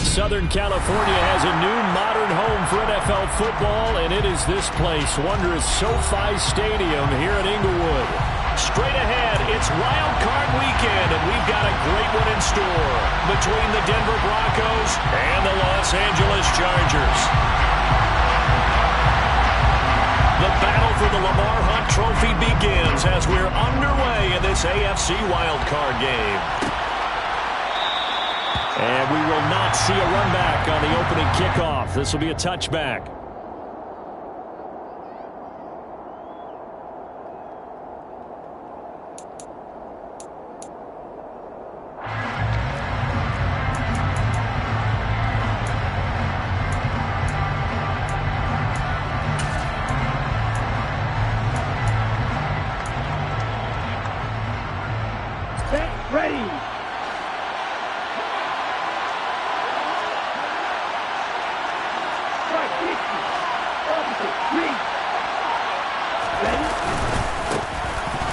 Southern California has a new modern home for NFL football, and it is this place, wondrous SoFi Stadium here in Inglewood. Straight ahead, it's Wild Card Weekend, and we've got a great one in store between the Denver Broncos and the Los Angeles Chargers. The battle for the Lamar Hunt Trophy begins as we're underway in this AFC Wild Card game. And we will not see a run back on the opening kickoff. This will be a touchback.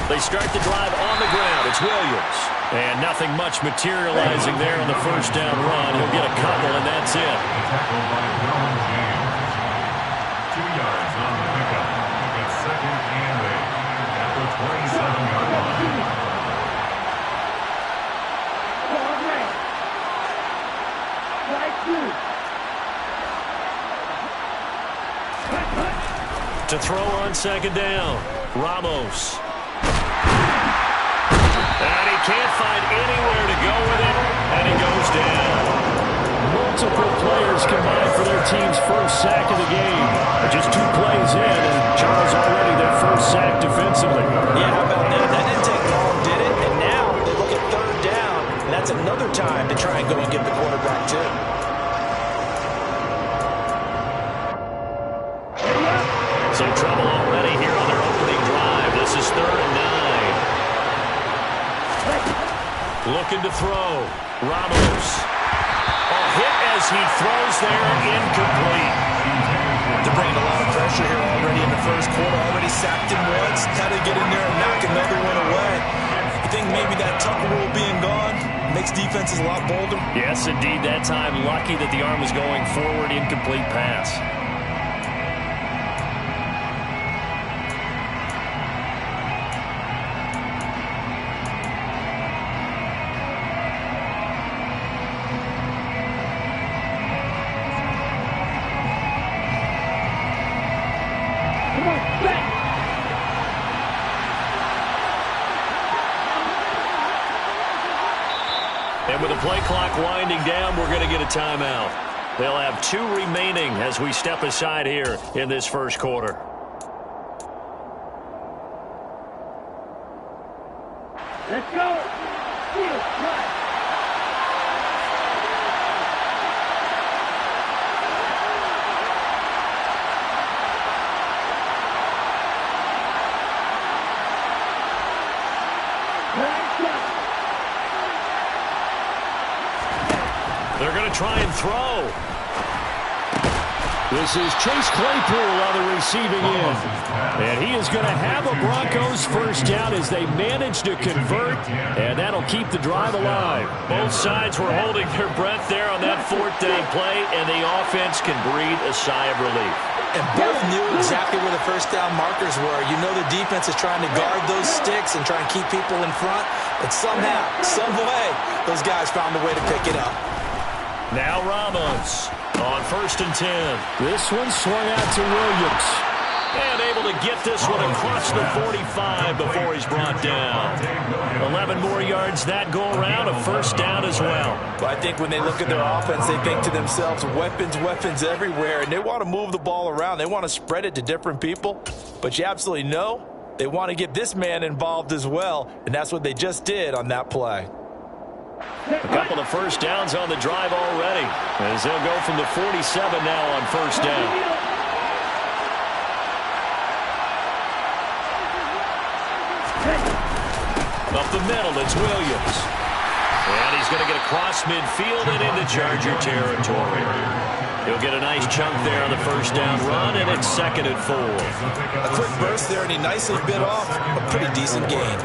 They start the drive on the ground. It's Williams. And nothing much materializing there on the first down run. He'll get a couple, and that's it. Tackled by Roman James. 2 yards on the pickup. It's second and 8 at the 27-yard line. To throw on second down, Ramos. And he can't find anywhere to go with it, and he goes down. Multiple players combined for their team's first sack of the game. Just 2 plays in, and Charles already their first sack defensively. Yeah, how about that? That didn't take long, did it? And now they look at third down, and that's another time to try and go and get the quarterback, too. Some trouble already here on their opening drive. This is 3rd and 9. Looking to throw. Ramos. A hit as he throws there, incomplete. They're bringing a lot of pressure here already in the first quarter. Already sacked him once. Had to get in there and knock another one away. You think maybe that Tucker rule being gone makes defenses a lot bolder? Yes, indeed. That time, lucky that the arm was going forward. Incomplete pass. And with the play clock winding down, we're going to get a timeout. They'll have 2 remaining as we step aside here in this first quarter. Let's go. They're going to try and throw. This is Chase Claypool on the receiving end. And he is going to have a Broncos first down as they manage to convert, and that'll keep the drive alive. Both sides were holding their breath there on that 4th down play, and the offense can breathe a sigh of relief. And both knew exactly where the first down markers were. You know the defense is trying to guard those sticks and try and keep people in front, but somehow, some way, those guys found a way to pick it up. Now Ramos on 1st and 10. This one swung out to Williams. And able to get this one across the 45 before he's brought down. 11 more yards that go around, a first down as well. But I think when they look at their offense, they think to themselves, weapons, weapons everywhere, and they want to move the ball around. They want to spread it to different people. But you absolutely know they want to get this man involved as well, and that's what they just did on that play. A couple of first downs on the drive already, as they'll go from the 47 now on first down. Up the middle, it's Williams. And he's going to get across midfield and into Charger territory. He'll get a nice chunk there on the first down run, and it's 2nd and 4. A quick burst there, and he nicely bit off a pretty decent gain.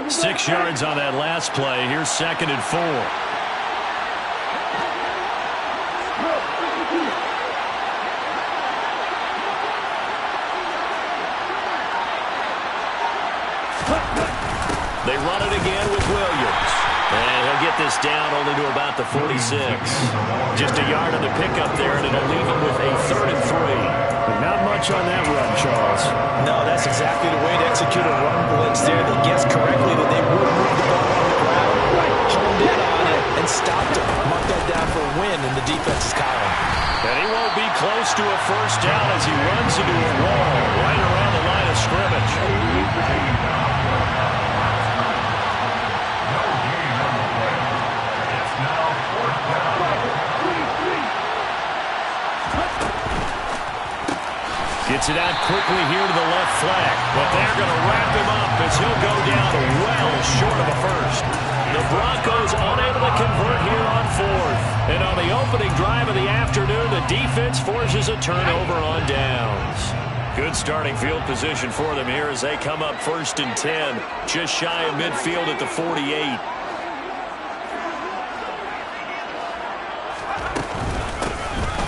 6 yards on that last play. Here's 2nd and 4. They run it again with Williams. And he'll get this down only to about the 46. Just a yard on the pickup there, and it'll leave him with a 3rd and 3. Not much on that run, Charles. No, that's exactly the way to execute a run blitz there. They guessed correctly that they would move the ball on the ground, honed in on it, and stopped him. Mark that down for a win in the defense's column. And he won't be close to a first down as he runs into a wall right around the line of scrimmage. Gets it out quickly here to the left flank, but they're going to wrap him up as he'll go down well short of a first. The Broncos unable to convert here on 4th. And on the opening drive of the afternoon, the defense forces a turnover on downs. Good starting field position for them here as they come up 1st and 10, just shy of midfield at the 48.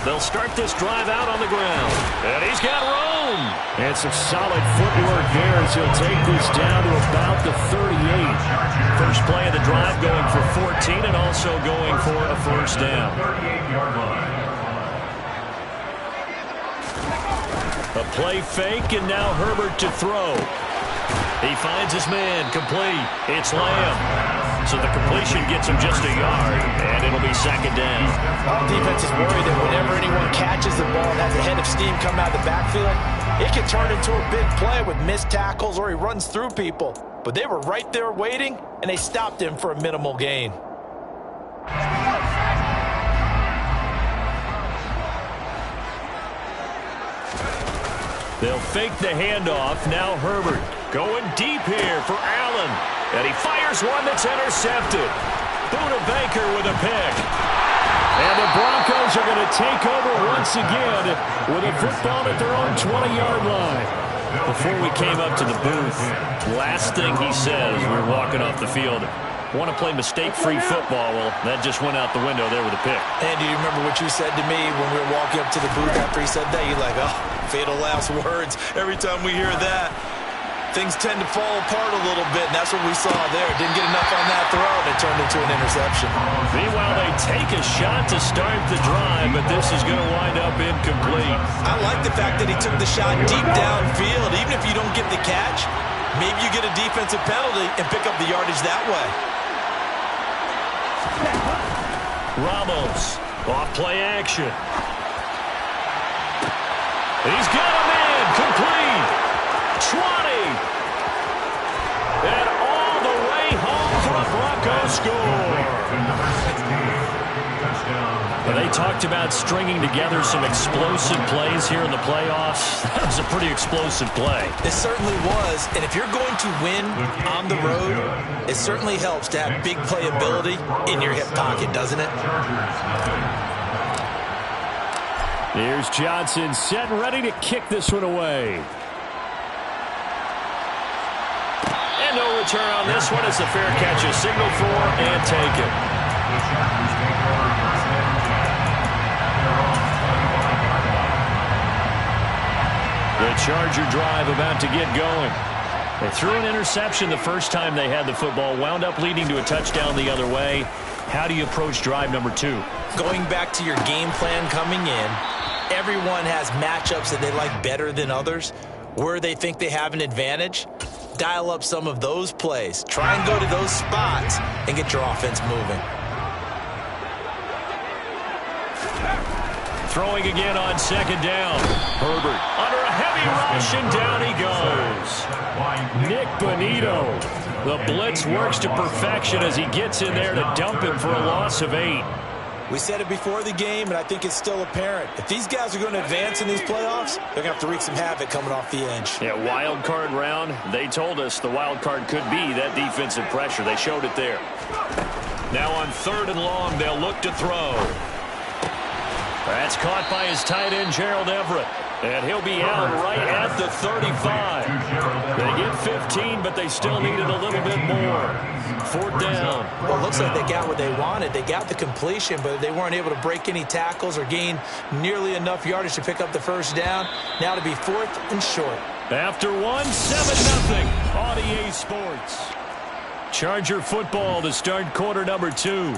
They'll start this drive out on the ground. And he's got room. And some solid footwork there as he'll take this down to about the 38. First play of the drive going for 14 and also going for a first down. A play fake, and now Herbert to throw. He finds his man, complete. It's Lamb. So the completion gets him just a yard, and it'll be 2nd down. All defense is worried that whenever anyone catches the ball and has a head of steam come out of the backfield, it can turn into a big play with missed tackles or he runs through people. But they were right there waiting, and they stopped him for a minimal gain. They'll fake the handoff. Now Herbert going deep here for Allen. And he fires one that's intercepted. Buda Baker with a pick. And the Broncos are going to take over once again with a football at their own 20-yard line. Before we came up to the booth, last thing he says, we were walking off the field, want to play mistake-free football. Well, that just went out the window there with a pick. And do you remember what you said to me when we were walking up to the booth after he said that? You're like, oh, fatal last words. Every time we hear that, things tend to fall apart a little bit, and that's what we saw there. Didn't get enough on that throw, and it turned into an interception. Meanwhile, they take a shot to start the drive, but this is going to wind up incomplete. I like the fact that he took the shot deep downfield. Even if you don't get the catch, maybe you get a defensive penalty and pick up the yardage that way. Ramos, off play action. He's got a man, complete. 20. And all the way home for a Broncos score. They talked about stringing together some explosive plays here in the playoffs. That was a pretty explosive play. It certainly was. And if you're going to win on the road, it certainly helps to have big playability in your hip pocket, doesn't it? Here's Johnson set and ready to kick this one away. And no return on this one. It's a fair catch, a signal for and taken. The Charger drive about to get going. They threw an interception the first time they had the football, wound up leading to a touchdown the other way. How do you approach drive number 2? Going back to your game plan coming in, everyone has matchups that they like better than others. Where they think they have an advantage, dial up some of those plays. Try and go to those spots and get your offense moving. Throwing again on second down. Herbert under a heavy rush, and down he goes. Nick Bonito. The blitz works to perfection as he gets in there to dump him for a loss of 8. We said it before the game, and I think it's still apparent. If these guys are going to advance in these playoffs, they're going to have to wreak some havoc coming off the edge. Yeah, wild card round. They told us the wild card could be that defensive pressure. They showed it there. Now on 3rd and long, they'll look to throw. That's caught by his tight end, Gerald Everett. And he'll be out right at the 35. They get 15, but they still needed a little bit more. 4th down. Well, it looks like they got what they wanted. They got the completion, but they weren't able to break any tackles or gain nearly enough yardage to pick up the 1st down. Now to be 4th and short. After 1, 7-0 on EA Sports. Charger football to start quarter number 2.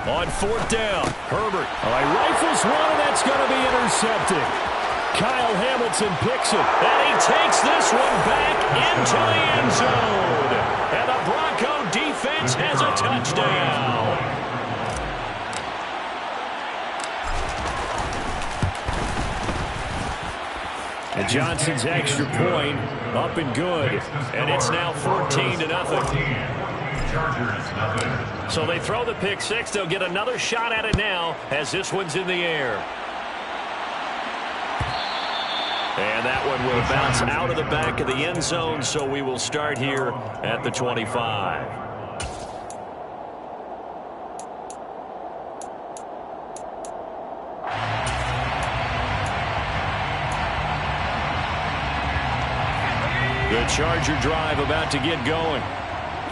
On 4th down, Herbert rifles one, and that's going to be intercepted. Kyle Hamilton picks it, and he takes this one back into the end zone. And the Bronco defense has a touchdown. And Johnson's extra point up and good, and it's now 14-0. So they throw the pick 6. They'll get another shot at it now as this one's in the air. And that one will bounce out of the back of the end zone, so we will start here at the 25. The Charger drive about to get going.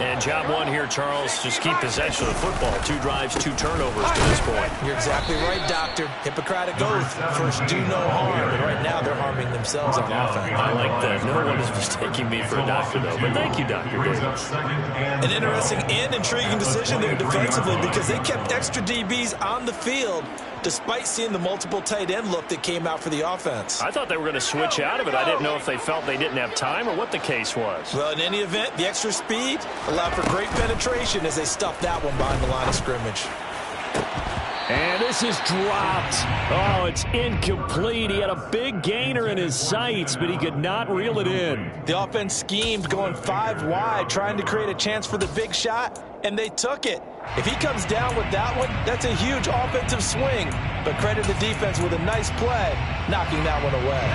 And job one here, Charles, just keep possession of the football. 2 drives, 2 turnovers to this point. You're exactly right, Doctor. Hippocratic oath. First, do no harm. And right now, they're harming themselves on offense. I like that. No one is mistaking me for a doctor, though. But thank you, Dr. Davis. An interesting and intriguing decision there defensively because they kept extra DBs on the field despite seeing the multiple tight end look that came out for the offense. I thought they were going to switch out of it. I didn't know if they felt they didn't have time or what the case was. Well, in any event, the extra speed allowed for great penetration as they stuffed that one behind the line of scrimmage. And this is dropped. Oh, it's incomplete. He had a big gainer in his sights, but he could not reel it in. The offense schemed going 5 wide, trying to create a chance for the big shot, and they took it. If he comes down with that one, that's a huge offensive swing. But credit the defense with a nice play, knocking that one away.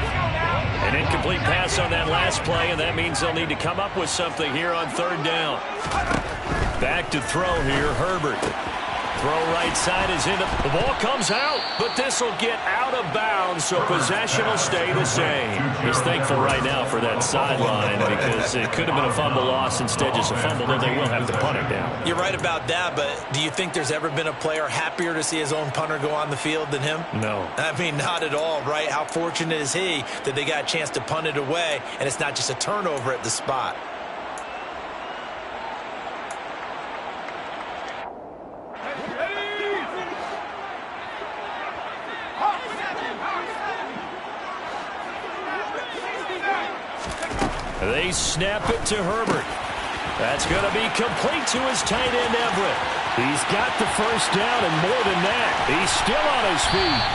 An incomplete pass on that last play, and that means they'll need to come up with something here on 3rd down. Back to throw here, Herbert. Throw right side is in. The ball comes out, but this will get out of bounds, so possession will stay the same. He's thankful right now for that sideline because it could have been a fumble loss, instead just a fumble, though they will have to punt it down. You're right about that, but do you think there's ever been a player happier to see his own punter go on the field than him? No. I mean, not at all, right? How fortunate is he that they got a chance to punt it away, and it's not just a turnover at the spot. They snap it to Herbert. That's going to be complete to his tight end, Everett. He's got the 1st down, and more than that, he's still on his feet.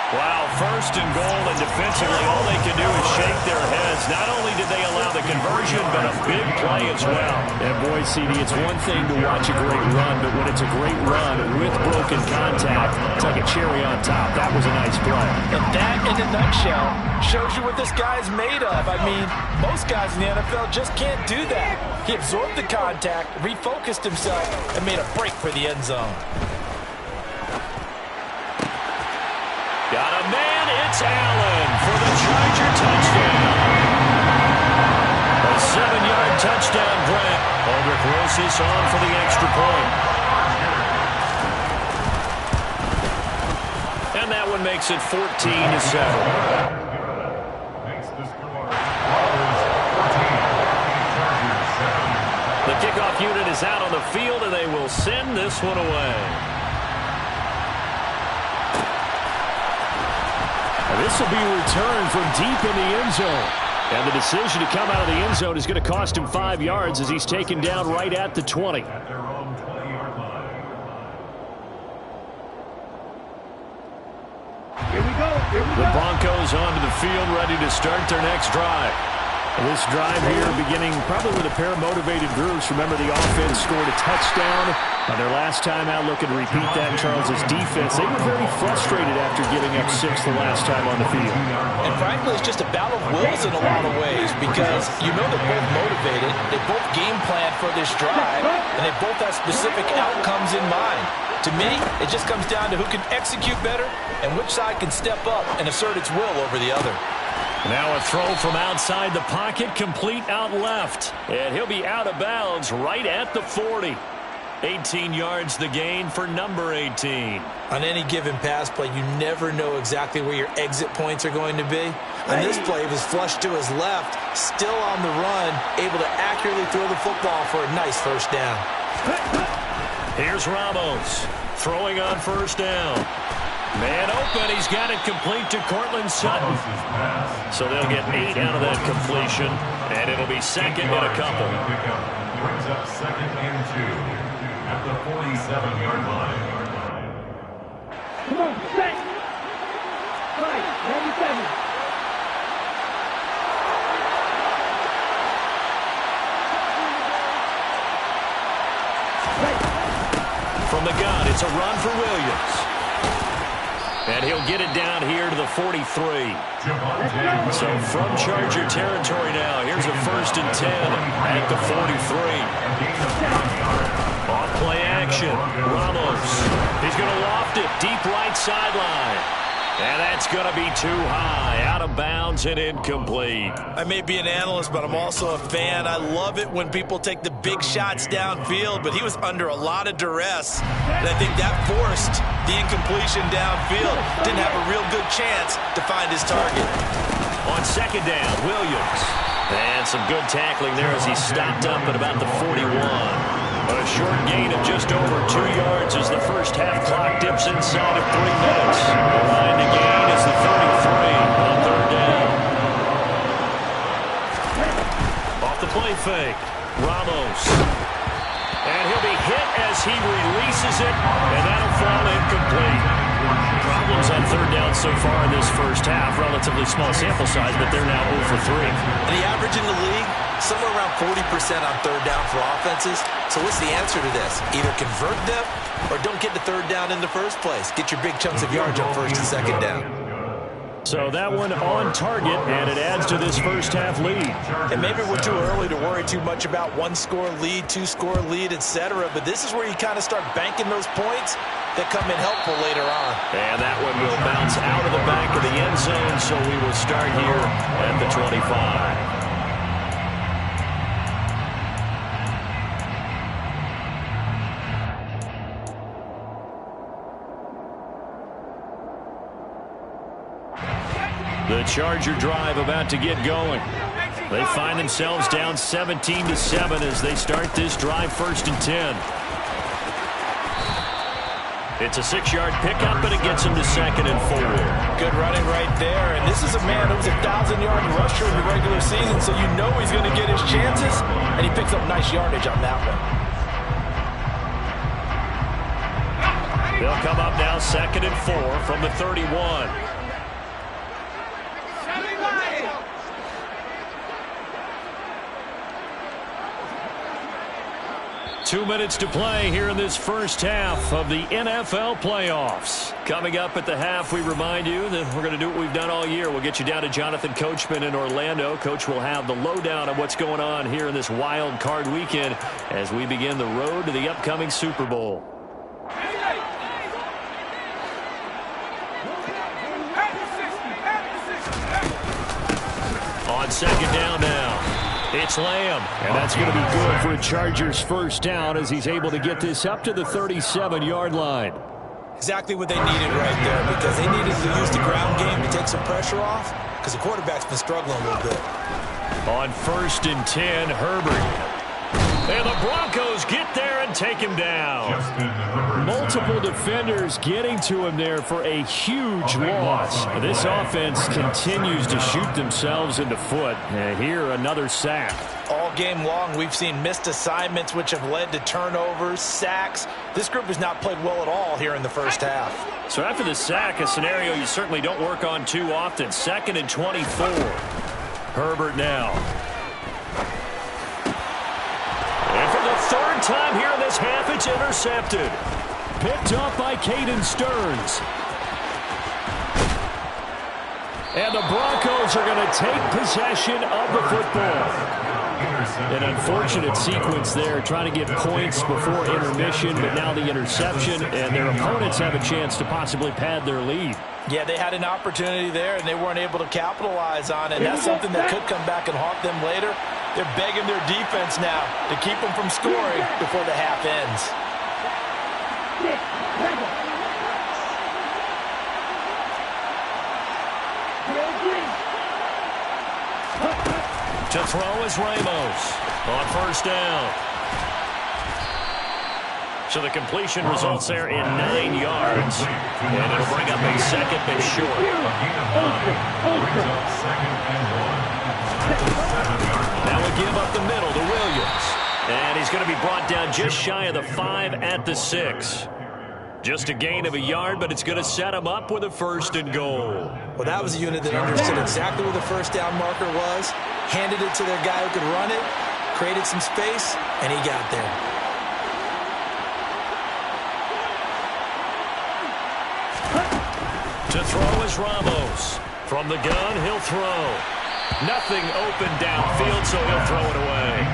Wow, 1st and goal, and defensively all they can do is shake their heads. Not only did they allow the conversion, but a big play as well. And boy, CD, it's one thing to watch a great run, but when it's a great run with broken contact, it's like a cherry on top. That was a nice play. And that, in a nutshell, shows you what this guy's made of. I mean, most guys in the NFL just can't do that. He absorbed the contact, refocused himself, and made a break for the end zone. Got a man, it's Allen for the Charger touchdown. A 7-yard touchdown grab. Aldrich Rosas on for the extra point. And that one makes it 14-7. The kickoff unit is out on the field, and they will send this one away. This will be returned from deep in the end zone. And the decision to come out of the end zone is going to cost him 5 yards as he's taken down right at the 20. At their own 20-yard line. Here we go. The Broncos onto the field ready to start their next drive. This drive here beginning probably with a pair of motivated groups. Remember, the offense scored a touchdown on their last time out. Looking to repeat that in Charles' defense. They were very frustrated after giving up 6 the last time on the field. And frankly, it's just a battle of wills in a lot of ways because you know they're both motivated. They both game plan for this drive, and they both have specific outcomes in mind. To me, it just comes down to who can execute better and which side can step up and assert its will over the other. Now a throw from outside the pocket, complete out left. And he'll be out of bounds right at the 40. 18 yards the gain for number 18. On any given pass play, you never know exactly where your exit points are going to be. On this play, it was flushed to his left, still on the run, able to accurately throw the football for a nice first down. Here's Ramos throwing on first down. Man open, he's got it complete to Cortland Sutton. So they'll get 8 out of that completion, and it'll be second and a couple. Brings up second and 2 at the 47-yard line. Come on, set. 97. From the gun, it's a run for Williams. And he'll get it down here to the 43. So from Charger territory now, here's a 1st and 10 at the 43. Off play action. Ramos. He's going to loft it deep right sideline. And that's going to be too high, out of bounds and incomplete. I may be an analyst, but I'm also a fan. I love it when people take the big shots downfield, but he was under a lot of duress. And I think that forced the incompletion downfield. Didn't have a real good chance to find his target. On second down, Williams. And some good tackling there as he stopped up at about the 41. A short gain of just over 2 yards as the first half clock dips inside of 3 minutes. The line to gain is the 33 on third down. Off the play fake, Ramos. And he'll be hit as he releases it, and that'll fall incomplete. Problems on third down so far in this first half. Relatively small sample size, but they're now 0 for 3. And the average in the league, somewhere around 40% on third down for offenses. So what's the answer to this? Either convert them or don't get the third down in the first place. Get your big chunks of yards on first and second down. So that one on target, and it adds to this first half lead. And maybe we're too early to worry too much about 1-score lead, 2-score lead, etc. But this is where you kind of start banking those points that come in helpful later on. And that one will bounce out of the back of the end zone, so we will start here at the 25. The Charger drive about to get going. They find themselves down 17-7 as they start this drive 1st and 10. It's a 6-yard pickup, and it gets him to 2nd and 4. Good running right there. And this is a man who was a 1,000-yard rusher in the regular season, so you know he's going to get his chances. And he picks up nice yardage on that one. They'll come up now 2nd and 4 from the 31. 2 minutes to play here in this first half of the NFL playoffs. Coming up at the half, we remind you that we're going to do what we've done all year. We'll get you down to Jonathan Coachman in Orlando. Coach will have the lowdown of what's going on here in this wild card weekend as we begin the road to the upcoming Super Bowl. On second down now. It's Lamb, and that's going to be good for a Chargers first down as he's able to get this up to the 37-yard line. Exactly what they needed right there, because they needed to use the ground game to take some pressure off, because the quarterback's been struggling a little bit. On 1st and 10, Herbert. And the Broncos get there and take him down. Multiple defenders getting to him there for a huge loss. This offense continues to shoot themselves in the foot. And here, another sack. All game long, we've seen missed assignments, which have led to turnovers, sacks. This group has not played well at all here in the first half. So after the sack, a scenario you certainly don't work on too often. 2nd and 24. Herbert now. And for the third time here in this half, it's intercepted. Picked up by Caden Stearns. And the Broncos are going to take possession of the football. An unfortunate sequence there, trying to get points before intermission, but now the interception, and their opponents have a chance to possibly pad their lead. Yeah, they had an opportunity there, and they weren't able to capitalize on it. That's something that could come back and haunt them later. They're begging their defense now to keep them from scoring before the half ends. To throw is Ramos on first down. So the completion results there in 9 yards. And it'll bring up a second but short. Now we give up the middle to Williams. And he's going to be brought down just shy of the 5 at the 6. Just a gain of a yard, but it's going to set him up with a 1st and goal. Well, that was a unit that understood exactly where the first down marker was, handed it to their guy who could run it, created some space, and he got there. To throw is Ramos. From the gun, he'll throw. Nothing open downfield, so he'll throw it away.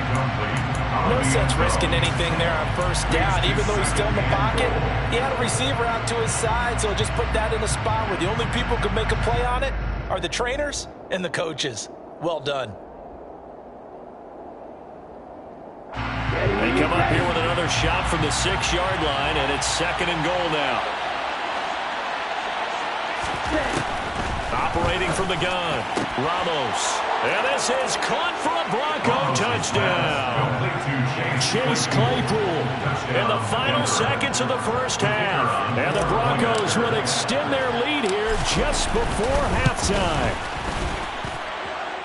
No sense risking anything there on first down. Even though he's still in the pocket, he had a receiver out to his side, so just put that in a spot where the only people who can make a play on it are the trainers and the coaches. Well done. They come up here with another shot from the 6-yard line, and it's 2nd and goal now. Operating from the gun, Ramos. And this is caught for a Bronco touchdown. Chase Claypool in the final seconds of the first half. And the Broncos will extend their lead here just before halftime.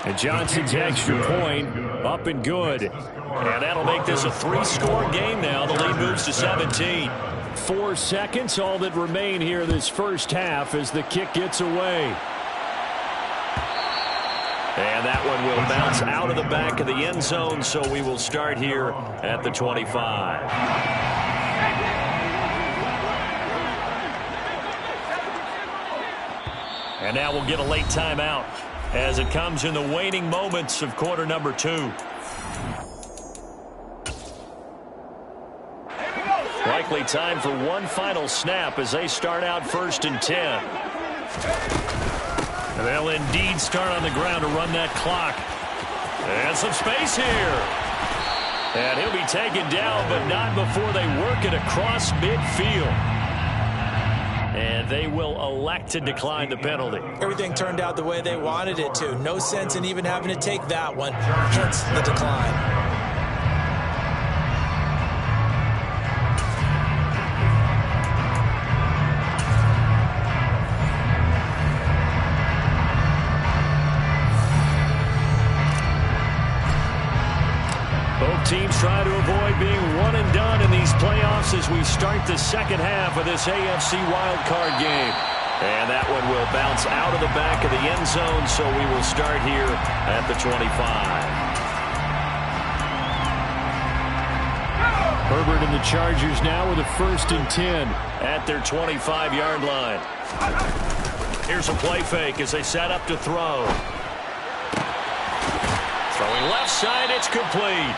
And Johnson's extra point up and good. And that'll make this a 3-score game now. The lead moves to 17. 4 seconds, all that remain here this first half as the kick gets away. And that one will bounce out of the back of the end zone, so we will start here at the 25. And now we'll get a late timeout as it comes in the waning moments of quarter number 2. Likely time for one final snap as they start out 1st and 10. And they'll indeed start on the ground to run that clock. And some space here. And he'll be taken down, but not before they work it across midfield. And they will elect to decline the penalty. Everything turned out the way they wanted it to. No sense in even having to take that one. Hence the decline. Teams try to avoid being one and done in these playoffs as we start the second half of this AFC wildcard game. And that one will bounce out of the back of the end zone, so we will start here at the 25. Herbert and the Chargers now with a 1st and 10 at their 25-yard line. Here's a play fake as they set up to throw. Throwing left side, it's complete.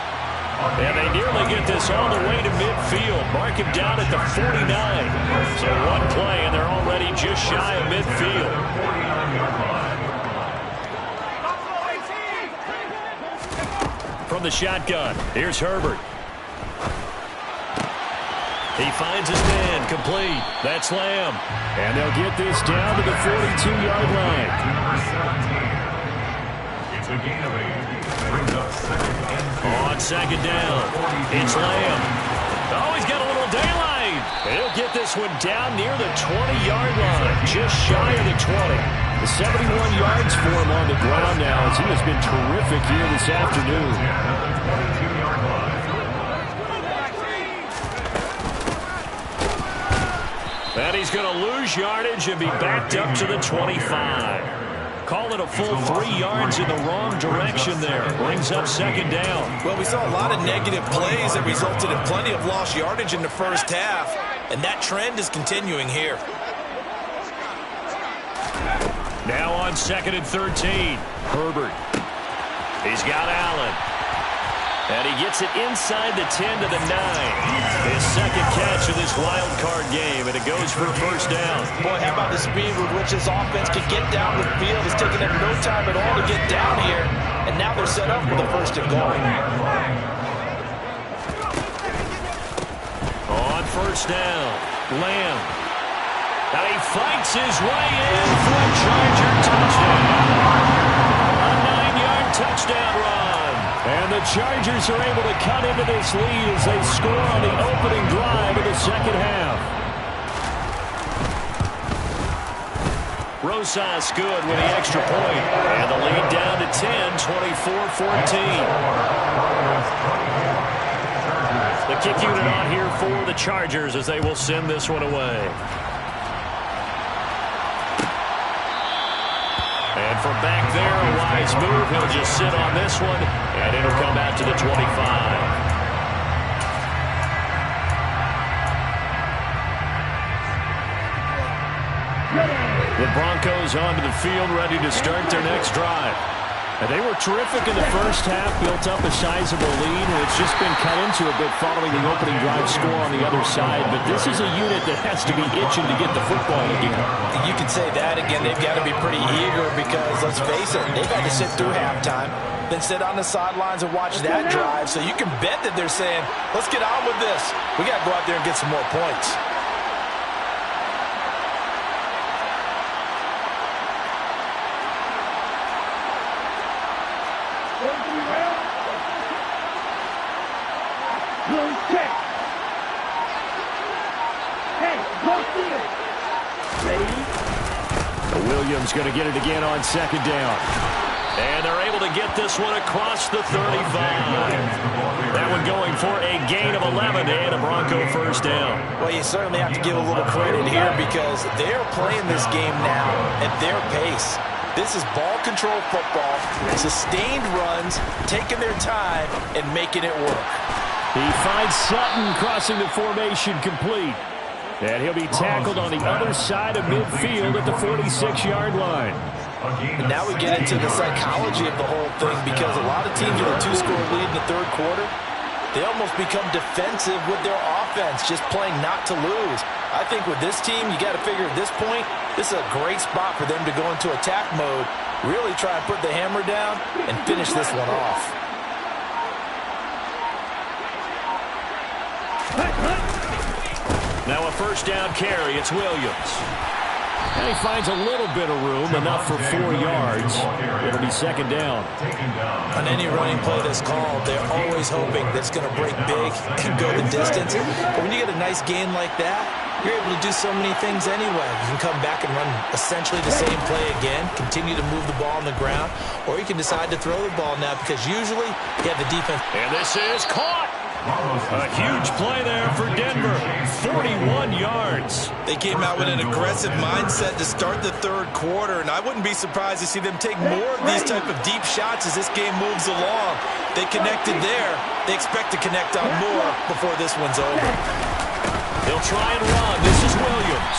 And they nearly get this all the way to midfield. Mark him down at the 49. So one play, and they're already just shy of midfield. From the shotgun, here's Herbert. He finds his man, complete. That's Lamb. And they'll get this down to the 42-yard line. It's a gain of 8. Brings up 2nd and 10. On 2nd down, it's Lamb. Oh, he's got a little daylight. He'll get this one down near the 20-yard line, just shy of the 20. The 71 yards for him on the ground now as he has been terrific here this afternoon. And he's going to lose yardage and be backed up to the 25. Call it a full 3 yards in the wrong direction there. Brings up second down. Well, we saw a lot of negative plays that resulted in plenty of lost yardage in the first half, and that trend is continuing here. Now on 2nd and 13. Herbert. He's got Allen. And he gets it inside the 10 to the 9. His second catch of this wild card game, and it goes for a first down. Boy, how about the speed with which this offense can get down the field? It's taken them no time at all to get down here, and now they're set up for the first and goal. On first down, Lamb. And he fights his way in for a Charger touchdown. A 9-yard touchdown run. And the Chargers are able to cut into this lead as they score on the opening drive of the second half. Rosas good with the extra point. And the lead down to 10, 24-14. The kick unit on here for the Chargers as they will send this one away. And from back there, a wise move. He'll just sit on this one, and it'll come out to the 25. The Broncos onto the field, ready to start their next drive. And they were terrific in the first half, built up a sizable lead, and it's just been cut into a bit following the opening drive score on the other side. But this is a unit that has to be itching to get the football again. You can say that again. They've got to be pretty eager because, let's face it, they've had to sit through halftime, then sit on the sidelines and watch that drive. So you can bet that they're saying, let's get on with this. We got to go out there and get some more points. Williams going to get it again on second down. And they're able to get this one across the 35. That one going for a gain of 11 and a Bronco first down. Well, you certainly have to give a little credit here because they're playing this game now at their pace. This is ball control football, sustained runs, taking their time, and making it work. He finds Sutton crossing the formation complete. And he'll be tackled on the other side of midfield at the 46-yard line. And now we get into the psychology of the whole thing because a lot of teams with a 2-score lead in the third quarter, they almost become defensive with their offense, just playing not to lose. I think with this team, you got to figure at this point, this is a great spot for them to go into attack mode, really try and put the hammer down and finish this one off. Now a first down carry. It's Williams. And he finds a little bit of room, enough for 4 yards. It'll be second down. On any running play that's called, they're always hoping that it's going to break big and go the distance. But when you get a nice gain like that, you're able to do so many things anyway. You can come back and run essentially the same play again, continue to move the ball on the ground, or you can decide to throw the ball now because usually you have the defense. And this is caught. A huge play there for Denver. 41 yards. They came out with an aggressive mindset to start the third quarter, and I wouldn't be surprised to see them take more of these type of deep shots as this game moves along. They connected there. They expect to connect on more before this one's over. They'll try and run. This is Williams.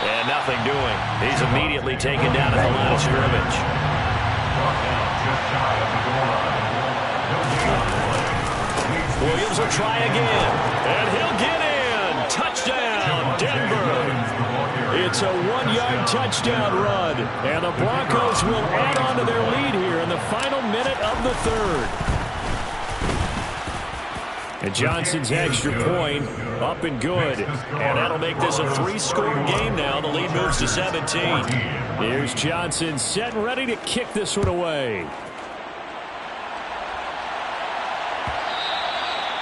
And nothing doing. He's immediately taken down at the line of scrimmage. Williams will try again. And he'll get in. Touchdown, Denver. It's a 1-yard touchdown run. And the Broncos will add on to their lead here in the final minute of the third. And Johnson's extra point up and good. And that'll make this a 3-score game now. The lead moves to 17. Here's Johnson set and ready to kick this one away.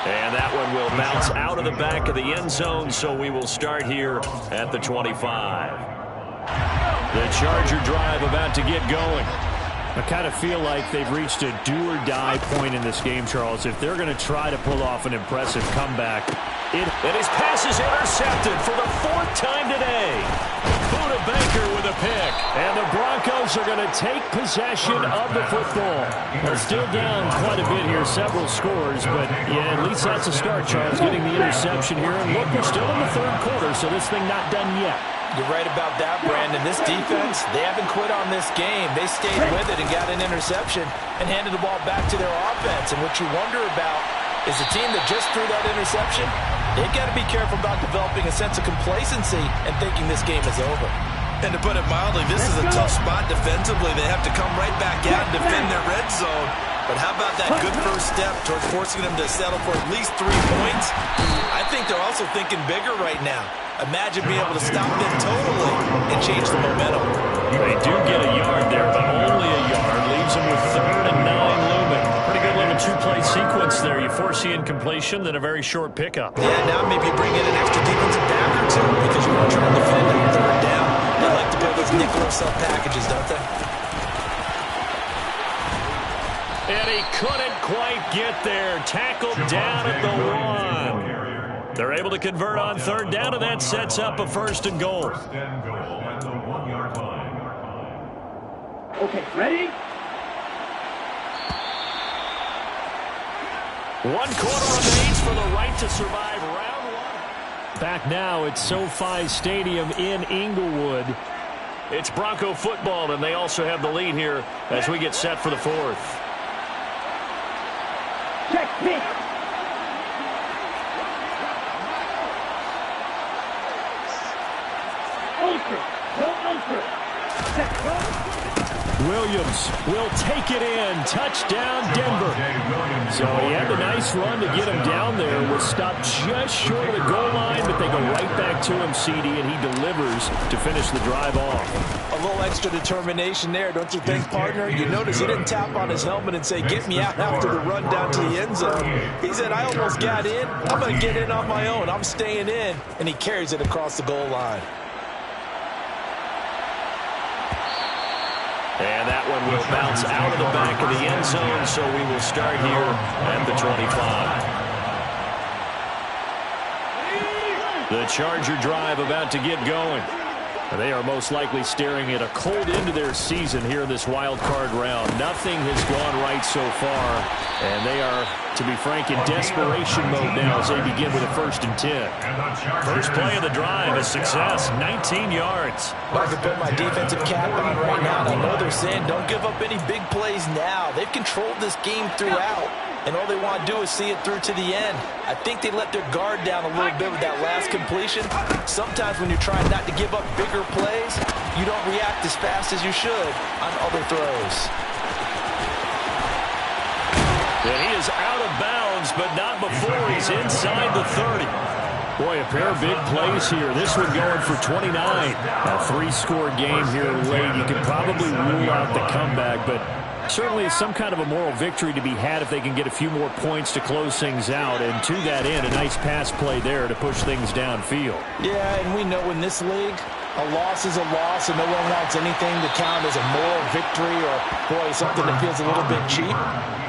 And that one will bounce out of the back of the end zone, so we will start here at the 25. The Charger drive about to get going. I kind of feel like they've reached a do-or-die point in this game, Charles. If they're going to try to pull off an impressive comeback. And his pass is intercepted for the 4th time today. Buda Baker with a pick. And the Broncos are going to take possession of the football. They're still down quite a bit here, several scores, but yeah, at least that's a start, Charles, getting the interception here. And look, we're still in the third quarter, so this thing not done yet. You're right about that, Brandon. This defense, they haven't quit on this game. They stayed with it and got an interception and handed the ball back to their offense. And what you wonder about is the team that just threw that interception, they've got to be careful about developing a sense of complacency and thinking this game is over. And to put it mildly, this is a tough spot defensively. They have to come right back out and defend their red zone. But how about that good first step towards forcing them to settle for at least 3 points? I think they're also thinking bigger right now. Imagine being able to stop them totally and change the momentum. They do get a yard there, but only a yard. Leaves them with 3rd and 9 looming. Pretty good little two-play sequence there. You force the incompletion, then a very short pickup. Yeah, now maybe you bring in an extra defensive back or two because you want to try and defend on 3rd down. They like to play those nickel or sub packages, don't they? And he couldn't quite get there. Tackled down at the 1. They're able to convert on 3rd down, and that sets up a 1st and goal. First and goal at the 1-yard line. Okay, ready? 1 quarter remains for the right to survive round 1. Back now at SoFi Stadium in Inglewood. It's Bronco football, and they also have the lead here as we get set for the 4th. Check, pick. Williams will take it in. Touchdown, Denver. So he had the nice run to get him down there. Was stopped just short of the goal line, but they go right back to him, CD, and he delivers to finish the drive off. A little extra determination there, don't you think, partner? You notice he didn't tap on his helmet and say, get me out after the run down to the end zone. He said, I almost got in. I'm going to get in on my own. I'm staying in. And he carries it across the goal line. And that one will bounce out of the back of the end zone, so we will start here at the 25. The Charger drive about to get going. They are most likely staring at a cold end to their season here in this wild card round. Nothing has gone right so far, and they are, to be frank, in desperation mode now as they begin with a 1st and 10. First play of the drive, a success, 19 yards. Well, I can put my defensive cap on right now, and I know they're saying don't give up any big plays now. They've controlled this game throughout, and all they want to do is see it through to the end. I think they let their guard down a little bit with that last completion. Sometimes when you're trying not to give up bigger plays, you don't react as fast as you should on other throws. And he is out of bounds, but not before he's inside the 30. Boy, a pair of big plays here. This one going for 29. A 3-score game here late. You can probably rule out the comeback, but certainly some kind of a moral victory to be had if they can get a few more points to close things out. And to that end, a nice pass play there to push things downfield. Yeah, and we know in this league, a loss is a loss, and no one wants anything to count as a moral victory or, boy, something that feels a little bit cheap.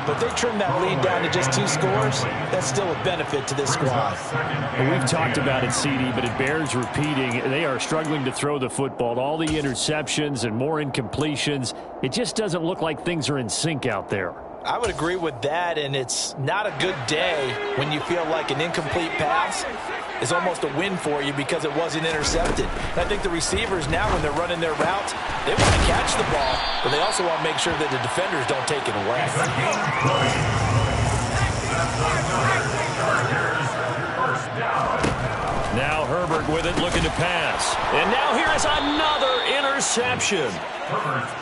But they trim that lead down to just 2 scores. That's still a benefit to this squad. Well, we've talked about it, CD, but it bears repeating. They are struggling to throw the football. All the interceptions and more incompletions. It just doesn't look like things are in sync out there. I would agree with that, and it's not a good day when you feel like an incomplete pass is almost a win for you because it wasn't intercepted. And I think the receivers now, when they're running their routes, they want to catch the ball, but they also want to make sure that the defenders don't take it away. Now Herbert with it, looking to pass. And now here is another interception.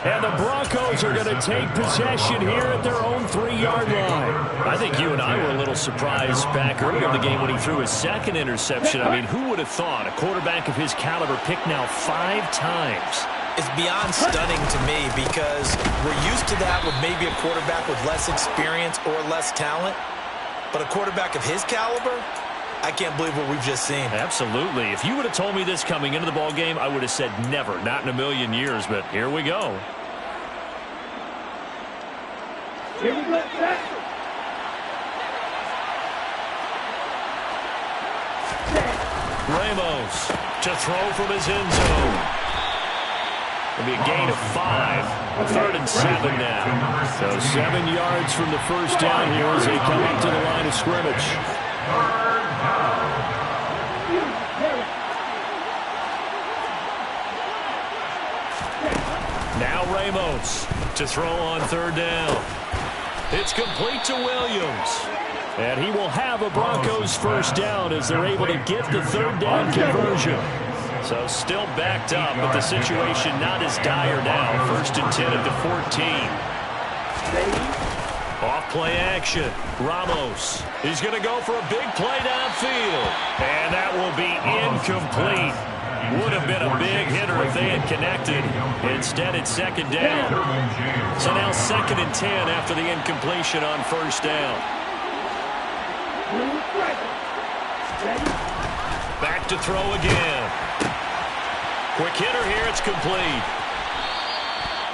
And the Broncos are going to take possession here at their own 3-yard line. I think you and I were a little surprised back earlier in the game when he threw his 2nd interception. I mean, who would have thought a quarterback of his caliber picked now 5 times? It's beyond stunning to me because we're used to that with maybe a quarterback with less experience or less talent. But a quarterback of his caliber, I can't believe what we've just seen. Absolutely. If you would have told me this coming into the ball game, I would have said never, not in a million years, but here we go. Here we go, set. Ramos to throw from his end zone. It'll be a gain of 5. 3rd and 7 now. So 7 yards from the first down here as they come up to the line of scrimmage. Now Ramos to throw on 3rd down. It's complete to Williams. And he will have a Broncos first down as they're able to get the 3rd down conversion. So still backed up, but the situation not as dire now. 1st and 10 at the 14. Off play action. Ramos. He's going to go for a big play downfield. And that will be incomplete. Would have been a big hitter if they had connected. Instead, it's 2nd down. So now 2nd and 10 after the incompletion on 1st down. Back to throw again. Quick hitter here. It's complete.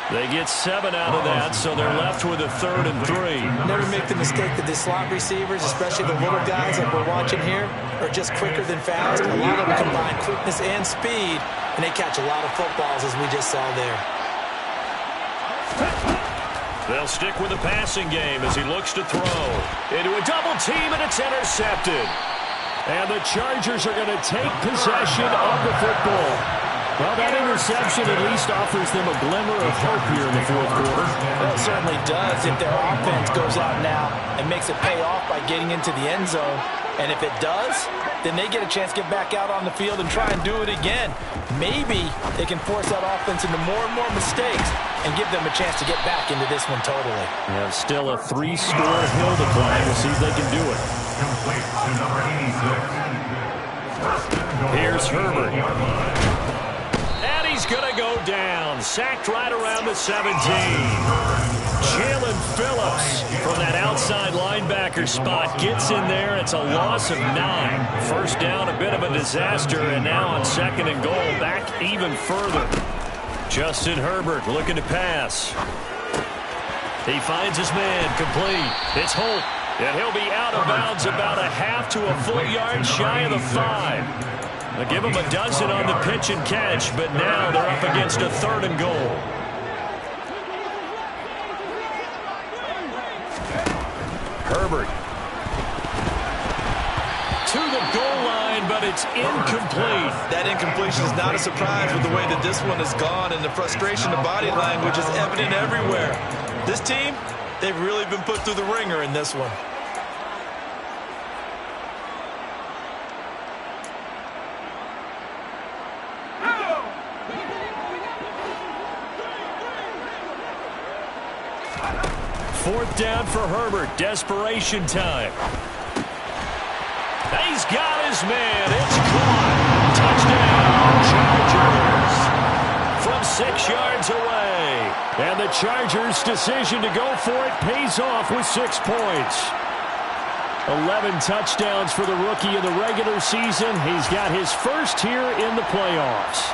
They get 7 out of that, so they're left with a 3rd and 3. Never make the mistake that the slot receivers, especially the little guys like we're watching here, are just quicker than fast. A lot of them combine quickness and speed, and they catch a lot of footballs, as we just saw there. They'll stick with the passing game as he looks to throw. Into a double team, and it's intercepted. And the Chargers are going to take possession of the football. Well, that interception at least offers them a glimmer of hope here in the 4th quarter. Well, it certainly does if their offense goes out now and makes it pay off by getting into the end zone. And if it does, then they get a chance to get back out on the field and try and do it again. Maybe they can force that offense into more and more mistakes and give them a chance to get back into this one totally. Yeah, still a 3-score hill to climb. We'll see if they can do it. Complete to number 86. Here's Herbert. He's going to go down. Sacked right around the 17. Jalen Phillips from that outside linebacker spot gets in there. It's a loss of 9. 1st down, a bit of a disaster, and now on 2nd and goal, back even further. Justin Herbert looking to pass. He finds his man, complete. It's Holt, and he'll be out of bounds about a half to a full yard shy of the 5. They'll give him a dozen on the pitch and catch, but now they're up against a 3rd and goal. Herbert. To the goal line, but it's incomplete. That incompletion is not a surprise with the way that this one has gone, and the frustration of body language is evident everywhere. This team, they've really been put through the ringer in this one. Fourth down for Herbert. Desperation time. He's got his man. It's caught. Touchdown, Chargers. From 6 yards away. And the Chargers' decision to go for it pays off with 6 points. 11 touchdowns for the rookie in the regular season. He's got his first here in the playoffs.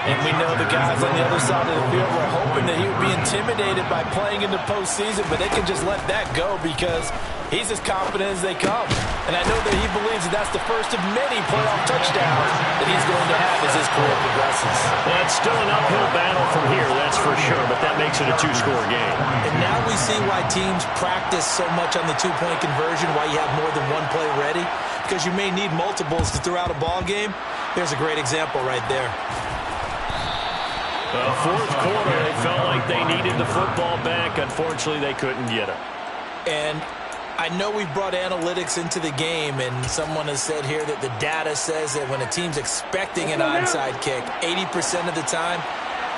And we know the guys on the other side of the field were hoping that he would be intimidated by playing in the postseason, but they can just let that go because he's as confident as they come. And I know that he believes that that's the first of many playoff touchdowns that he's going to have as his career progresses. That's still an uphill battle from here, that's for sure, but that makes it a 2-score game. And now we see why teams practice so much on the 2-point conversion, why you have more than one play ready, because you may need multiples to throw out a ball game. There's a great example right there. The 4th quarter, they felt like they needed the football back. Unfortunately, they couldn't get it. And I know we've brought analytics into the game, and someone has said here that the data says that when a team's expecting an onside kick, 80% of the time,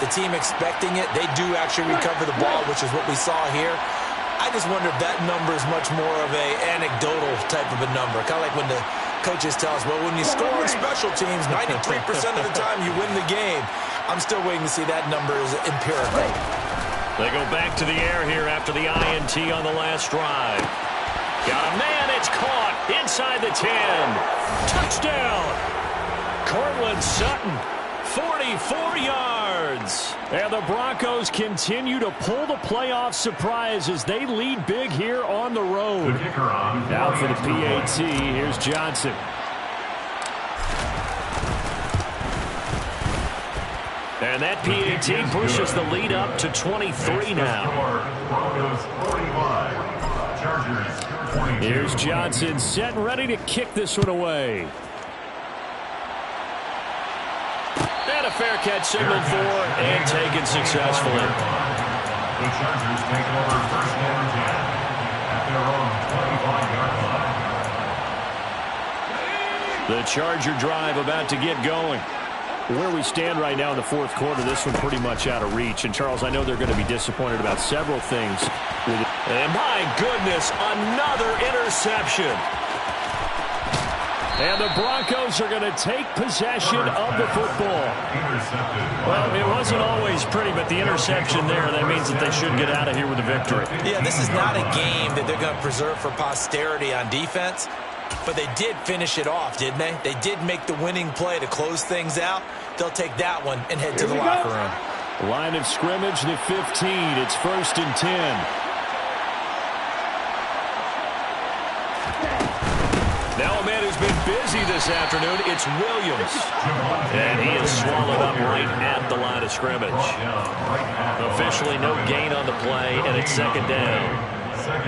the team expecting it, they do actually recover the ball, which is what we saw here. I just wonder if that number is much more of a anecdotal type of a number, kind of like when the coaches tell us, well, when you score on special teams, 93% of the time you win the game. I'm still waiting to see that number is empirical. They go back to the air here after the INT on the last drive. Got a man, it's caught inside the 10. Touchdown! Cortland Sutton, 44 yards. And the Broncos continue to pull the playoff surprise as they lead big here on the road. Now for the PAT, here's Johnson. And that PAT pushes the lead up to 23 now. Broncos 45, Chargers 22. Here's Johnson set and ready to kick this one away. And a fair catch signaled for and taken successfully. The Chargers take over first and 10 at their own 25-yard line. The Charger drive about to get going. Where we stand right now in the fourth quarter, this one pretty much out of reach. And, Charles, I know they're going to be disappointed about several things. And, my goodness, another interception. And the Broncos are going to take possession of the football. Well, it wasn't always pretty, but the interception there, that means that they should get out of here with a victory. Yeah, this is not a game that they're going to preserve for posterity on defense. But they did finish it off, didn't they? They did make the winning play to close things out. They'll take that one and head to the locker room. Line of scrimmage, the 15. It's 1st and 10. Now a man who's been busy this afternoon, it's Williams. And he is swallowed up right at the line of scrimmage. Officially no gain on the play, and it's 2nd down.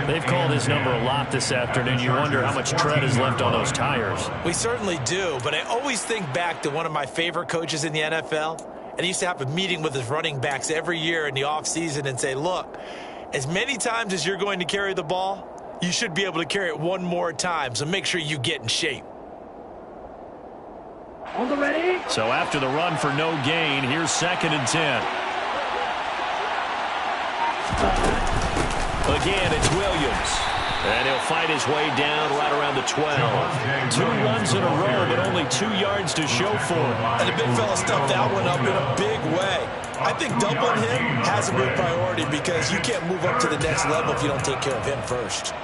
They've called his number a lot this afternoon. You wonder how much tread is left on those tires. We certainly do, but I always think back to one of my favorite coaches in the NFL, and he used to have a meeting with his running backs every year in the offseason and say, look, as many times as you're going to carry the ball, you should be able to carry it one more time, so make sure you get in shape. On the ready. So after the run for no gain, here's 2nd and 10. Again, it's Williams. And he'll fight his way down right around the 12. 2 runs in a row, but only 2 yards to show for him. And the big fella stuffed that one up in a big way. I think doubling him has a big priority because you can't move up to the next level if you don't take care of him first.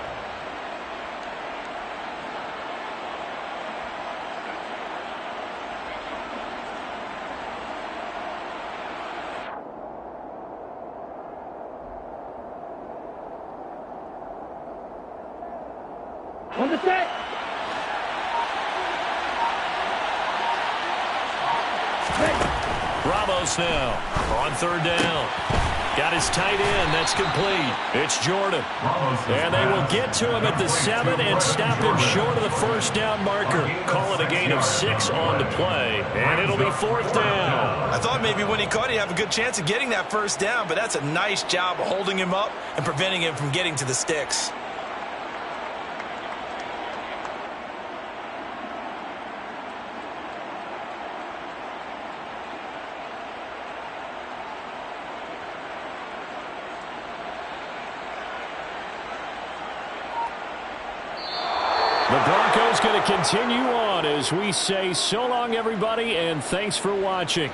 On the set. Ramos now on 3rd down. Got his tight end. That's complete. It's Jordan. And they will get to him at the 7 and stop him short of the 1st down marker. Call it a gain of 6 on the play. And it'll be 4th down. I thought maybe when he caught, he'd have a good chance of getting that 1st down, but that's a nice job of holding him up and preventing him from getting to the sticks. The Broncos going to continue on as we say so long, everybody, and thanks for watching.